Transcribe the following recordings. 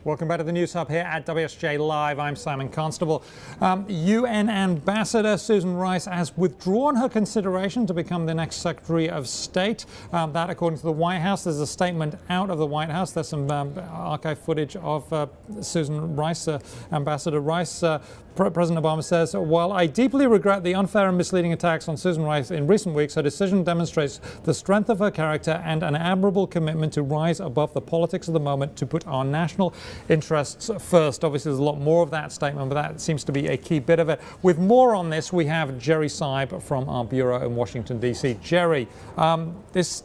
Welcome back to the News Hub here at WSJ Live. I'm Simon Constable. UN Ambassador Susan Rice has withdrawn her consideration to become the next Secretary of State. That, according to the White House, there's a statement out of the White House. There's some archive footage of Susan Rice, Ambassador Rice. President Obama says, "While I deeply regret the unfair and misleading attacks on Susan Rice in recent weeks, her decision demonstrates the strength of her character and an admirable commitment to rise above the politics of the moment to put our national interests first." Obviously, there's a lot more of that statement, but that seems to be a key bit of it. With more on this, we have Jerry Seib from our bureau in Washington, D.C. Jerry, it's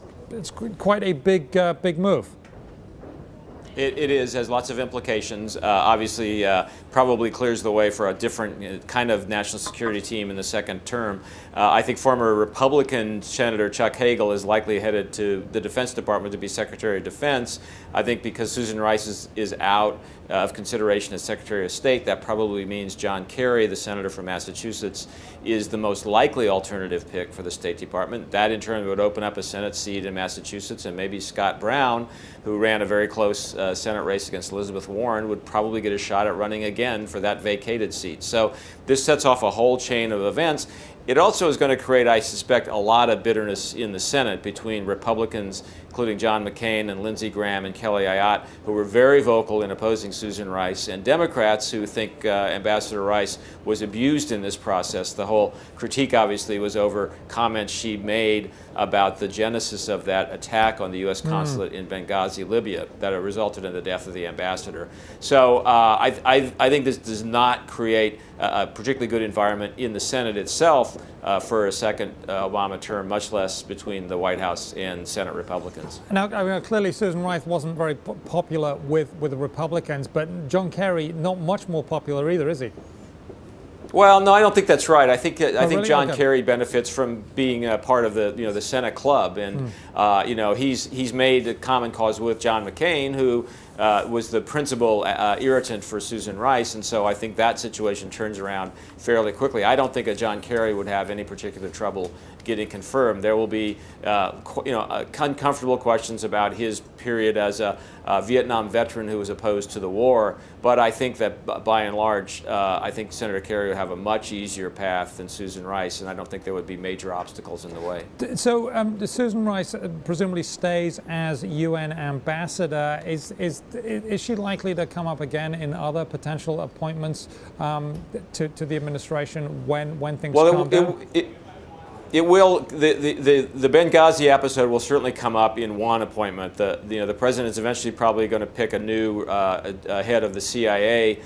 quite a big move. It is, has lots of implications. Obviously, probably clears the way for a different kind of national security team in the second term. I think former Republican Senator Chuck Hagel is likely headed to the Defense Department to be Secretary of Defense. I think because Susan Rice is out of consideration as Secretary of State, that probably means John Kerry, the senator from Massachusetts, is the most likely alternative pick for the State Department. That in turn would open up a Senate seat in Massachusetts, and maybe Scott Brown, who ran a very close Senate race against Elizabeth Warren, would probably get a shot at running again for that vacated seat. So this sets off a whole chain of events. It also is going to create, I suspect, a lot of bitterness in the Senate between Republicans, including John McCain and Lindsey Graham and Kelly Ayotte, who were very vocal in opposing Susan Rice, and Democrats who think Ambassador Rice was abused in this process. The whole critique, obviously, was over comments she made about the genesis of that attack on the U.S. consulate in Benghazi, Libya, that resulted in the death of the ambassador. So I think this does not create a particularly good environment in the Senate itself for a second Obama term, much less between the White House and Senate Republicans. Now, I mean, clearly Susan Rice wasn't very popular with the Republicans, but John Kerry not much more popular either, is he? Well, no, I don't think that's right. I think Really? John Okay. Kerry benefits from being a part of the Senate club, and he's made a common cause with John McCain, who was the principal irritant for Susan Rice, and so I think that situation turns around fairly quickly. I don't think a John Kerry would have any particular trouble getting confirmed. There will be uncomfortable questions about his period as a Vietnam veteran who was opposed to the war, but I think that by and large, I think Senator Kerry would have a much easier path than Susan Rice, and I don't think there would be major obstacles in the way. So Susan Rice presumably stays as UN ambassador. Is she likely to come up again in other potential appointments to the administration when things calm down? It will. The Benghazi episode will certainly come up in one appointment. The president is eventually probably going to pick a new head of the CIA.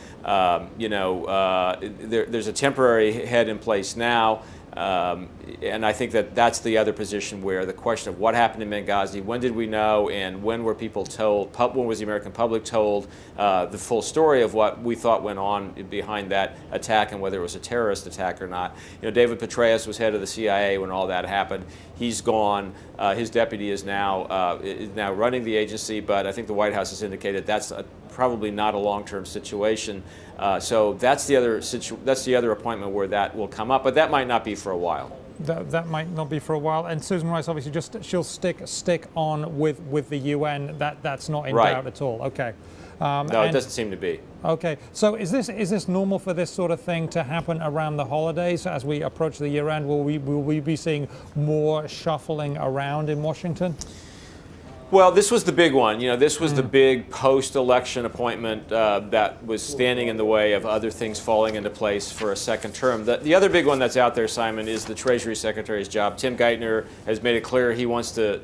There's a temporary head in place now. And I think that's the other position where the question of what happened in Benghazi, when did we know, and when were people told, when was the American public told the full story of what we thought went on behind that attack and whether it was a terrorist attack or not. David Petraeus was head of the CIA when all that happened. He's gone. His deputy is now running the agency, but I think the White House has indicated that's probably not a long-term situation. So that's the other appointment where that will come up, but that might not be for a while. That might not be for a while. And Susan Rice, obviously, she'll stick on with the UN. That's not in doubt at all. Okay. No, it doesn't seem to be. Okay. So is this normal for this sort of thing to happen around the holidays as we approach the year end? Will we be seeing more shuffling around in Washington? Well, this was the big one. This was the big post-election appointment that was standing in the way of other things falling into place for a second term. The other big one that's out there, Simon, is the Treasury Secretary's job. Tim Geithner has made it clear he wants to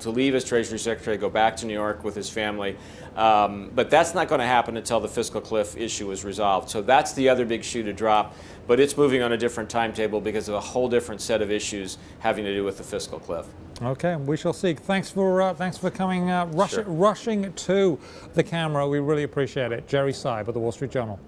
leave as Treasury Secretary, go back to New York with his family. But that's not going to happen until the fiscal cliff issue is resolved. So that's the other big shoe to drop. But it's moving on a different timetable because of a whole different set of issues having to do with the fiscal cliff. Okay, we shall see. Thanks for coming, rushing to the camera. We really appreciate it. Jerry Seib of the Wall Street Journal.